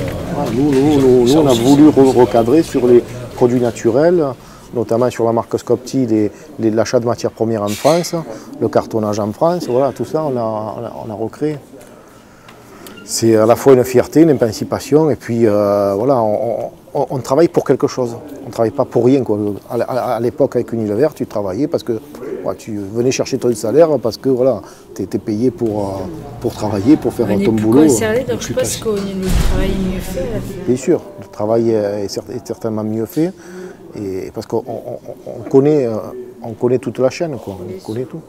Nous, on a voulu recadrer sur les produits naturels, notamment sur la marque Scopti, l'achat de matières premières en France, le cartonnage en France, voilà, tout ça on a recréé. C'est à la fois une fierté, une émancipation, et puis voilà, on travaille pour quelque chose. On ne travaille pas pour rien, quoi. À l'époque, avec Unilever, tu travaillais parce que tu venais chercher ton salaire parce que voilà, tu étais payé pour travailler, pour faire ton boulot. Concerné, donc je pense que le travail est mieux fait. Bien sûr, le travail est certainement mieux fait. Et parce qu'on connaît toute la chaîne, quoi. On connaît tout.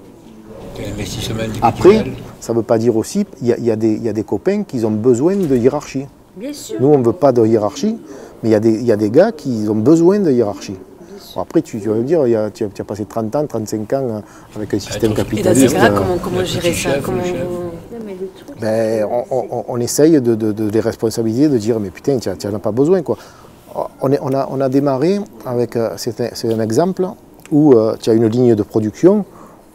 Après, ça ne veut pas dire aussi, il y a des copains qui ont besoin de hiérarchie. Bien sûr. Nous, on ne veut pas de hiérarchie, mais il y a des gars qui ont besoin de hiérarchie. Bon, après, tu vas me dire, tu as passé 30 ans, 35 ans avec un système capitaliste. Et dans ces cas-là, comment gérer ça? On essaye de les responsabiliser, de dire, mais putain, tu n'en as pas besoin, quoi. On a démarré avec, c'est un exemple, où tu as une ligne de production,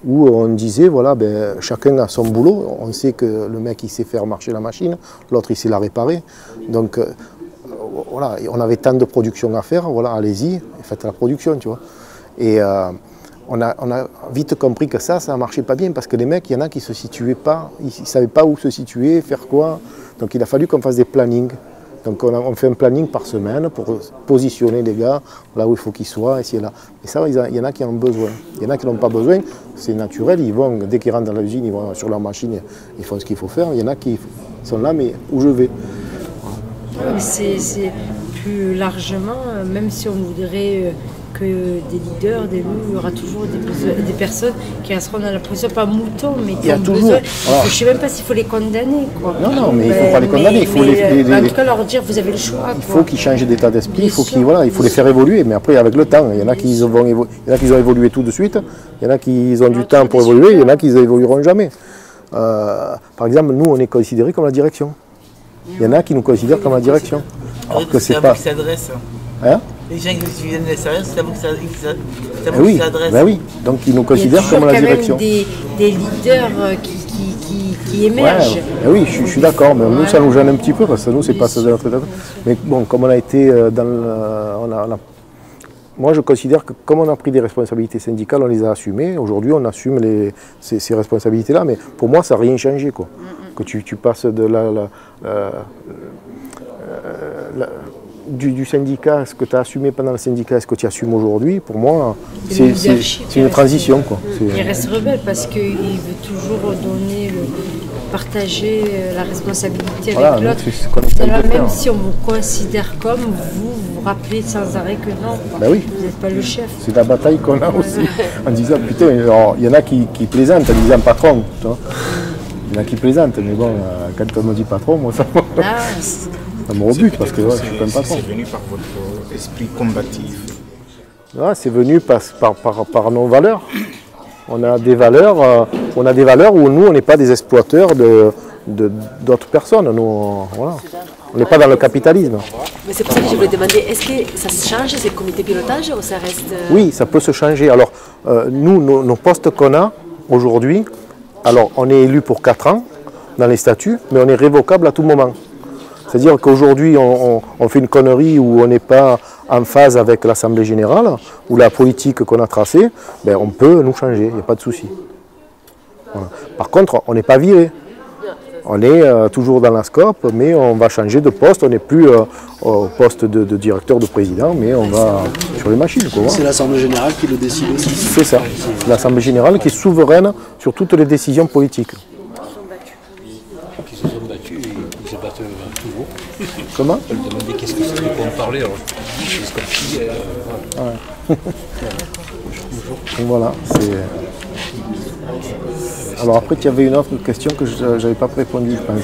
où on disait, voilà, chacun a son boulot. On sait que le mec, il sait faire marcher la machine, l'autre, il sait la réparer. Donc, voilà, on avait tant de production à faire, voilà, allez-y, faites la production, tu vois. Et on a vite compris que ça ne marchait pas bien, parce que les mecs, il y en a qui ne se situaient pas, ils ne savaient pas où se situer, faire quoi. Donc, il a fallu qu'on fasse des plannings. Donc on fait un planning par semaine pour positionner les gars là où il faut qu'ils soient, ici et là. Et ça, il y en a qui en ont besoin. Il y en a qui n'ont pas besoin, c'est naturel, ils vont, dès qu'ils rentrent dans l'usine, ils vont sur leur machine, ils font ce qu'il faut faire. Il y en a qui sont là, mais où je vais? C'est plus largement, même si on voudrait que des leaders, des loups, il y aura toujours des personnes qui resteront dans la position, pas moutons, mais qui ont besoin. Voilà. Je ne sais même pas s'il faut les condamner, quoi. Non, mais il ne faut pas les condamner. Il faut en tout cas, leur dire, vous avez le choix. Il faut qu'ils changent d'état d'esprit, il faut les faire évoluer, mais après, avec le temps, il y en a qui ont évolué tout de suite, il y en a qui ont du temps pour évoluer, il y en a qui évolueront jamais. Par exemple, nous, on est considérés comme la direction. Il y en a qui nous considèrent comme la direction. Alors que c'est pas... Hein? Les gens qui viennent de l'extérieur, c'est à vous qui s'adressent. Ben oui, donc ils nous considèrent comme la direction. Il y a des leaders qui émergent. Ouais, oui, je suis d'accord, mais nous ça nous gêne un petit peu, parce que nous c'est pas ça de notre état. Mais bon, comme on a été dans le... Moi je considère que comme on a pris des responsabilités syndicales, on les a assumées. Aujourd'hui on assume ces responsabilités-là, mais pour moi ça n'a rien changé, quoi. Que tu passes de du syndicat, ce que tu as assumé pendant le syndicat, ce que tu assumes aujourd'hui, pour moi, c'est une transition, quoi. Il reste rebelle parce qu'il veut toujours partager la responsabilité avec l'autre. Même si on vous considère comme, vous rappelez sans arrêt que non, ben oui. Vous n'êtes pas le chef. C'est la bataille qu'on a aussi, en disant, putain, il y en a qui plaisantent en disant patron, tu vois. Il y en a qui plaisantent, mais bon, quand on me dit patron, moi ça me rebute parce que je suis pas un patron. C'est venu par votre esprit combatif. C'est venu par nos valeurs. On a des valeurs où nous, on n'est pas des exploiteurs d'autres personnes. Nous, voilà. On n'est pas dans le capitalisme. Mais c'est pour ça que je voulais demander, est-ce que ça se change, ces comités de pilotage, ou ça reste... Oui, ça peut se changer. Alors, nous, nos postes qu'on a aujourd'hui, alors on est élu pour 4 ans dans les statuts, mais on est révocable à tout moment. C'est-à-dire qu'aujourd'hui, on fait une connerie où on n'est pas en phase avec l'Assemblée générale, ou la politique qu'on a tracée, ben on peut nous changer, il n'y a pas de souci. Voilà. Par contre, on n'est pas viré. On est toujours dans la scope, mais on va changer de poste. On n'est plus au poste de directeur, de président, mais on va sur les machines. C'est l'Assemblée générale qui le décide aussi. C'est ça. L'Assemblée générale qui est souveraine sur toutes les décisions politiques. Qui se sont battus et ils se battent toujours. Comment? Je me demandais qu'est-ce que c'était pour en parler. Alors je dis, c'est comme si... Voilà. Alors après, il y avait une autre question que je n'avais pas répondu, je pense.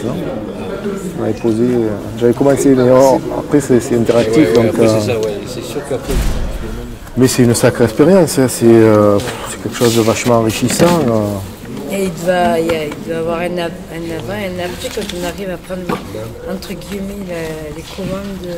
J'avais commencé, mais après c'est interactif. Donc, c'est ça, ouais. C'est sûr qu'après... Mais c'est une sacrée expérience, c'est quelque chose de vachement enrichissant. Et il doit y avoir un avant et un après quand on arrive à prendre, entre guillemets, les commandes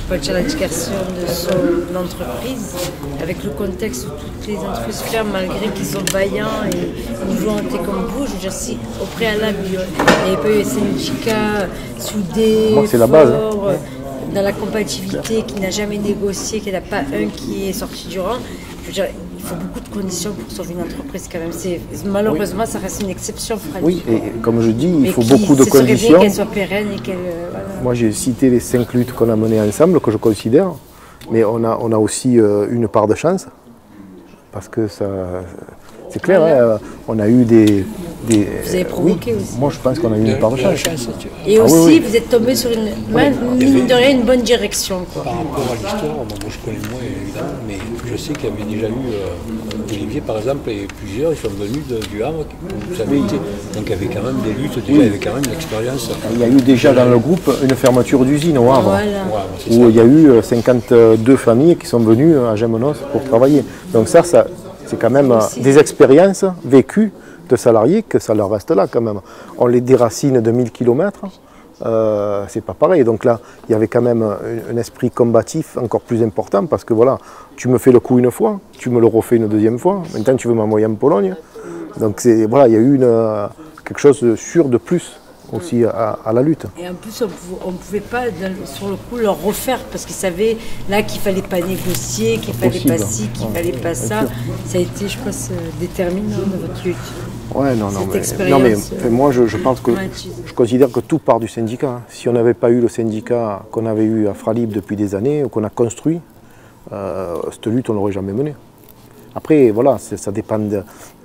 pour l'éducation de l'entreprise, avec le contexte où toutes les entreprises ferment, malgré qu'ils sont vaillants et une volonté comme vous. Je veux dire, si au préalable, il n'y avait pas eu un syndicat soudé, c'est la base, dans la compatibilité, qui n'a jamais négocié, qu'il n'y en a pas un qui est sorti du rang, je veux dire, il faut beaucoup de conditions pour sauver une entreprise quand même. Malheureusement, ça reste une exception, Fralib. Oui, et comme je dis, il faut beaucoup de conditions. Ce serait bien qu'elle soit pérenne et qu'elle... Voilà. Moi, j'ai cité les 5 luttes qu'on a menées ensemble, que je considère, mais on a aussi une part de chance, parce que ça... C'est clair, hein, on a eu des... Vous avez provoqué aussi. Moi, je pense qu'on a eu une part de chance. Et aussi, vous êtes tombé sur mine de rien, une bonne direction. Quoi. Par rapport à l'histoire, moi je connais moins évidemment, mais je sais qu'il y avait déjà eu Olivier par exemple, et plusieurs, ils sont venus du Havre, vous avez été. Donc il y avait quand même des luttes, déjà, il y avait quand même une expérience. Il y a eu déjà dans le groupe une fermeture d'usine au Havre, voilà. où il y a eu 52 familles qui sont venues à Gémenos pour travailler. Donc ça c'est quand même des expériences vécues de salariés que ça leur reste là quand même. On les déracine de 1000 km, c'est pas pareil. Donc là, il y avait quand même un esprit combatif encore plus important parce que voilà, tu me fais le coup une fois, tu me le refais une deuxième fois, maintenant tu veux m'envoyer en Pologne. Donc voilà, il y a eu quelque chose de sûr de plus aussi à la lutte. Et en plus, on ne pouvait pas, sur le coup, leur refaire, parce qu'ils savaient là qu'il ne fallait pas négocier, qu'il ne fallait pas ci, qu'il ne fallait pas ça. Ça a été, je pense, déterminant dans votre lutte. Ouais, non, mais moi je pense que je considère que tout part du syndicat. Si on n'avait pas eu le syndicat qu'on avait eu à Fralib depuis des années, ou qu'on a construit, cette lutte on ne l'aurait jamais menée. Après, voilà, ça dépend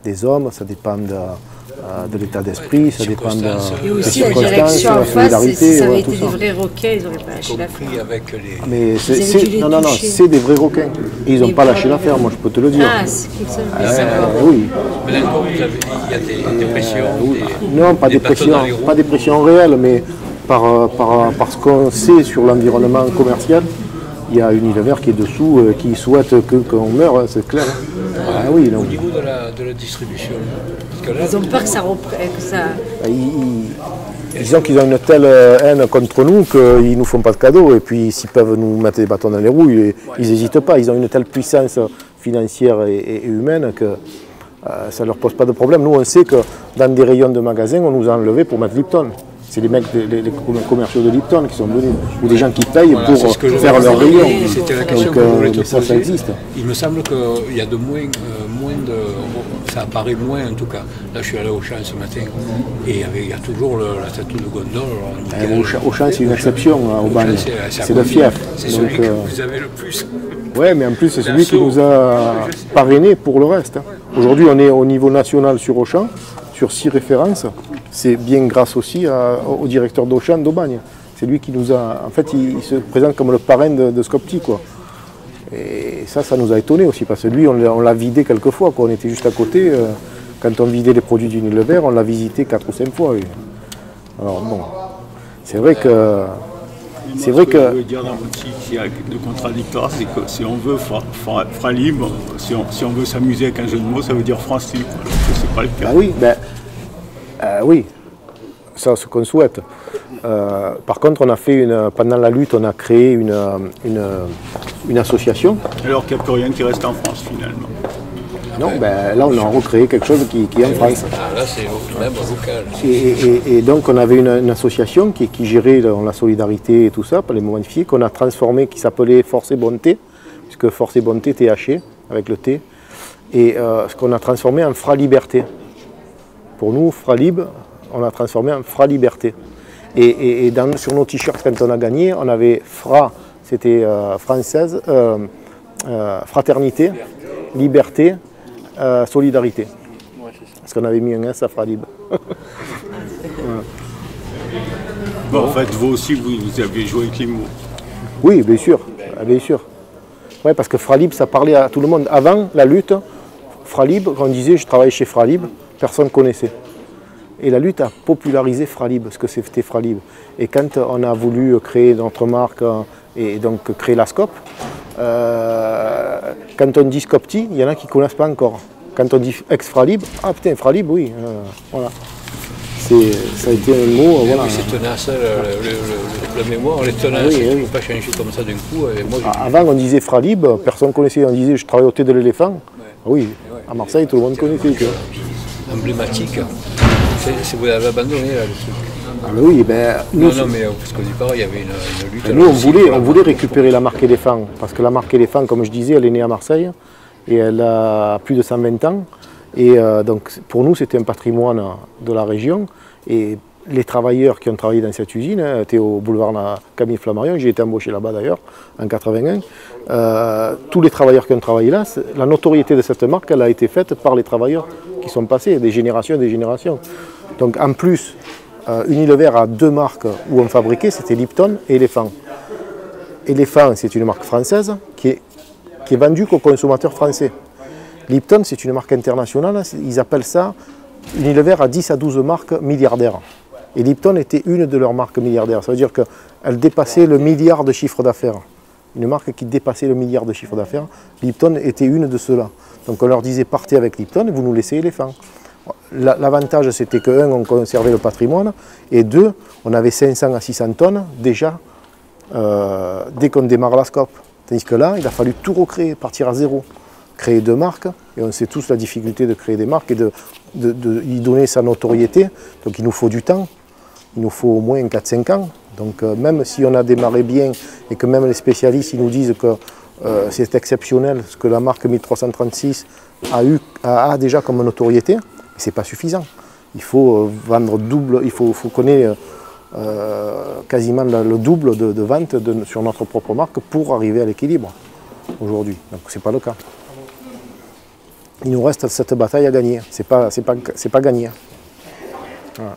des hommes, ça dépend de l'état d'esprit, ça dépend des circonstances, la la solidarité. Si ça avait été des vrais requins, ils n'auraient pas lâché l'affaire. Mais c'est des vrais requins. Et ils n'ont pas lâché l'affaire, moi je peux te le dire. Ah, c'est comme ça. Oui. Mais là encore, il y a des pressions. Non, pas des pressions réelles, mais par ce qu'on sait sur l'environnement commercial, il y a Unilever qui est dessous, qui souhaite qu'on meure, c'est clair. Ah, oui, au niveau de la distribution, parce que là, ils ont peur que ça reprenne. Disons qu'ils ont une telle haine contre nous qu'ils ne nous font pas de cadeaux. Et puis s'ils peuvent nous mettre des bâtons dans les roues, ils n'hésitent pas. Ils ont une telle puissance financière et humaine que ça ne leur pose pas de problème. Nous, on sait que dans des rayons de magasins, on nous a enlevés pour mettre Lipton. C'est les mecs, les commerciaux de Lipton qui sont venus, ou des gens qui payent pour faire leur rayon. C'était la question que je voulais te poser. Ça existe. Il me semble qu'il y a de moins de... Ça apparaît moins en tout cas. Là, je suis allé au Auchan ce matin et il y a toujours la statue de gondole. Auchan, c'est une exception au bagne. C'est le fief. C'est celui que vous avez le plus. Oui, mais en plus, c'est celui qui nous a parrainé pour le reste. Aujourd'hui, on est au niveau national sur Auchan, sur 6 références. C'est bien grâce aussi au directeur d'Auchan d'Aubagne. C'est lui qui nous a... En fait, il se présente comme le parrain de Scopti, quoi. Et ça nous a étonnés aussi, parce que lui, on l'a vidé quelques fois, quoi. On était juste à côté. Quand on vidait les produits d'Unilever, on l'a visité 4 ou 5 fois. Alors bon, c'est vrai que... Ce que je veux dire dans votre site, il y a de contradictoire, c'est que si on veut Fralib, si on veut s'amuser avec un jeu de mots, ça veut dire France Libre. C'est pas le cas. Oui, ça c'est ce qu'on souhaite. Par contre, on a fait pendant la lutte, on a créé une association. Alors qu'il n'y a plus rien qui reste en France finalement. Non, là on a recréé quelque chose qui est en France. Là c'est même local. Et donc on avait une association qui gérait la solidarité et tout ça, pour les momentifiés, qu'on a transformé, qui s'appelait Force et Bonté, puisque Force et Bonté, THE, avec le T, et ce qu'on a transformé en Fra-Liberté. Pour nous, Fralib, on a transformé en Fra-Liberté. Et sur nos t-shirts, quand on a gagné, on avait Fra, c'était française, fraternité, liberté, solidarité. Parce qu'on avait mis un S à Fralib. Bon, en fait, vous aussi, vous avez joué avec les mots. Oui, bien sûr. Bien sûr. Ouais, parce que Fralib, ça parlait à tout le monde. Avant la lutte, Fralib, quand on disait je travaille chez Fralib, personne ne connaissait. Et la lutte a popularisé Fralib, ce que c'était Fralib. Et quand on a voulu créer notre marque et donc créer la Scope, quand on dit Scopti, il y en a qui ne connaissent pas encore. Quand on dit ex-Fralib, ah putain, Fralib, oui, voilà. Ça a été un mot, voilà. Oui, c'est tenace, la mémoire, elle est tenace, il ne faut pas changer comme ça d'un coup. Avant, on disait Fralib, personne ne connaissait, on disait je travaille au thé de l'éléphant. Oui, à Marseille, tout le monde connaissait. Emblématique. Vous avez abandonné là, le truc. Ah ben oui, nous, non, mais parce qu'au départ, il y avait une lutte. Nous, on voulait récupérer la marque éléphant, parce que la marque éléphant, comme je disais, elle est née à Marseille. et elle a plus de 120 ans. Et donc pour nous, c'était un patrimoine de la région. Et les travailleurs qui ont travaillé dans cette usine étaient au boulevard Camille Flammarion. J'ai été embauché là-bas d'ailleurs, en 81. Tous les travailleurs qui ont travaillé là, la notoriété de cette marque, elle a été faite par les travailleurs qui sont passés, des générations et des générations. Donc en plus, Unilever a 2 marques où on fabriquait, c'était Lipton et Elephant. Elephant, c'est une marque française qui est vendue qu'aux consommateurs français. Lipton, c'est une marque internationale, ils appellent ça, Unilever a 10 à 12 marques milliardaires. Et Lipton était une de leurs marques milliardaires. Ça veut dire qu'elle dépassait le milliard de chiffre d'affaires. Une marque qui dépassait le milliard de chiffre d'affaires. Lipton était une de ceux-là. Donc on leur disait partez avec Lipton et vous nous laissez Elephant. L'avantage c'était que, 1, on conservait le patrimoine, et 2, on avait 500 à 600 tonnes déjà dès qu'on démarre la scope. Tandis que là, il a fallu tout recréer, partir à zéro. Créer 2 marques, et on sait tous la difficulté de créer des marques et y donner sa notoriété. Donc il nous faut du temps, il nous faut au moins 4-5 ans. Donc même si on a démarré bien et que même les spécialistes ils nous disent que c'est exceptionnel ce que la marque 1336 a déjà comme notoriété, ce n'est pas suffisant. Il faut vendre double, il faut qu'on ait quasiment le double de ventes sur notre propre marque pour arriver à l'équilibre aujourd'hui. Donc ce n'est pas le cas. Il nous reste cette bataille à gagner, c'est pas gagné. Voilà.